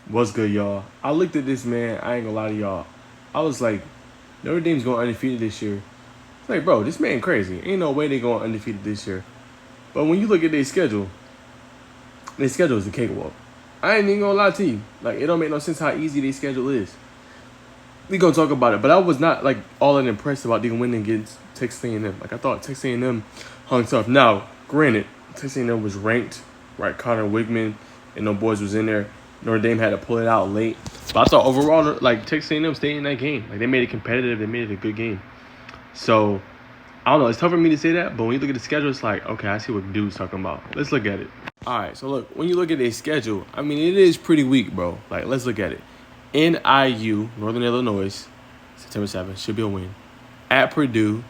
What's good, y'all? I looked at this, man. I ain't gonna lie to y'all. I was like, Notre Dame's going undefeated this year. It's like, bro, this man crazy. Ain't no way they going undefeated this year. But when you look at their schedule is a cakewalk. I ain't even gonna lie to you. Like, it don't make no sense how easy their schedule is. We gonna talk about it, but I was not like all that impressed about them winning against Texas A&M. Like, I thought Texas A&M hung tough. Now, granted, Texas A&M was ranked, right? Connor Wigman and no boys was in there. Notre Dame had to pull it out late. But I thought overall, like, Texas A&M stayed in that game. Like, they made it competitive. They made it a good game. So, I don't know. It's tough for me to say that, but when you look at the schedule, it's like, okay, I see what dude's talking about. Let's look at it. All right, so look, when you look at their schedule, I mean, it is pretty weak, bro. Like, let's look at it. NIU, Northern Illinois, September 7th, should be a win. At Purdue,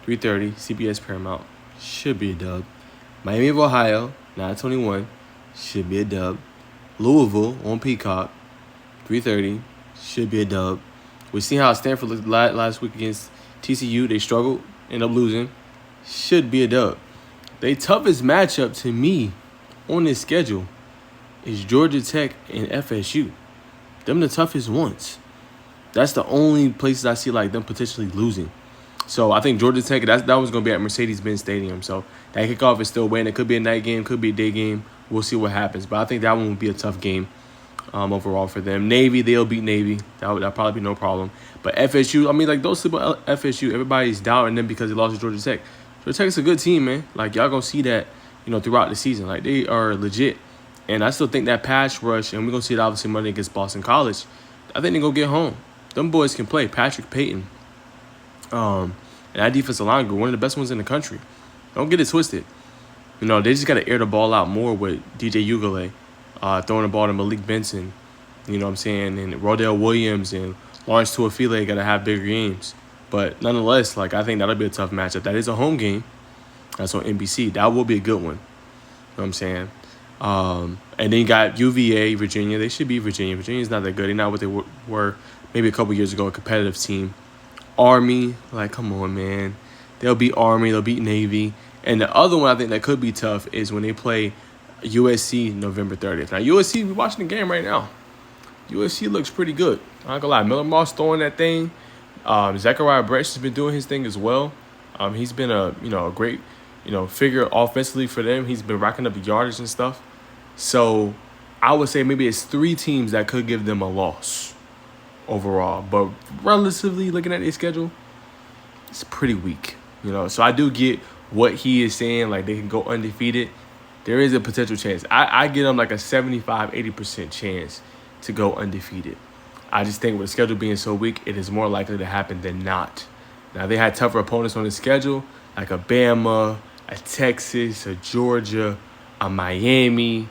3:30, CBS Paramount, should be a dub. Miami of Ohio, 9:21, should be a dub. Louisville on Peacock, 3:30, should be a dub. We see how Stanford looked last week against TCU. They struggled, ended up losing. Should be a dub. The toughest matchup to me on this schedule is Georgia Tech and FSU. Them the toughest ones. That's the only places I see like them potentially losing. So I think Georgia Tech, that was going to be at Mercedes-Benz Stadium. So that kickoff is still waiting. It could be a night game, could be a day game. We'll see what happens. But I think that one would be a tough game overall for them. Navy, they'll beat Navy. That'll probably be no problem. But FSU, I mean, like those simple FSU, everybody's doubting them because they lost to Georgia Tech. Georgia Tech's a good team, man. Like, y'all going to see that, throughout the season. Like, they are legit. And I still think that pass rush, and we're going to see it obviously Monday against Boston College, I think they're going to get home. Them boys can play. Patrick Payton. And that defensive line group, one of the best ones in the country. Don't get it twisted. They just got to air the ball out more with DJ Ugale, throwing the ball to Malik Benson, you know what I'm saying, and Rodell Williams and Lawrence Tuafile got to have bigger games. But nonetheless, like, I think that'll be a tough matchup. That is a home game. That's on NBC. That will be a good one. You know what I'm saying? And then you got UVA, Virginia. They should be Virginia. Virginia's not that good. They're not what they were maybe a couple years ago, a competitive team. Army, like, come on, man. They'll beat Army. They'll beat Navy. And the other one I think that could be tough is when they play USC November 30th. Now, USC, we're watching the game right now. USC looks pretty good. I'm not going to lie. Miller Moss throwing that thing. Zachariah Brecht has been doing his thing as well. He's been a great, figure offensively for them. He's been racking up the yardage and stuff. So I would say maybe it's 3 teams that could give them a loss overall. But relatively looking at their schedule, it's pretty weak. So I do get what he is saying, like they can go undefeated. There is a potential chance. I get them like a 75-80% chance to go undefeated. I just think with the schedule being so weak, it is more likely to happen than not. Now, they had tougher opponents on the schedule, like a Bama, a Texas, a Georgia, a Miami.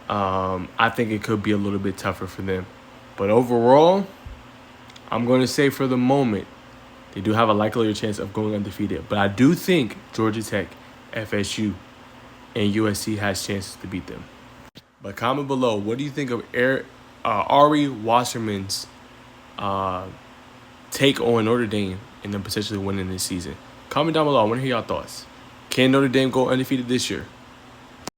I think it could be a little bit tougher for them. But overall, I'm going to say for the moment, they do have a likelier chance of going undefeated. But I do think Georgia Tech, FSU, and USC has chances to beat them. But comment below, what do you think of Ari Wasserman's take on Notre Dame and them potentially winning this season? Comment down below. I want to hear your thoughts. Can Notre Dame go undefeated this year?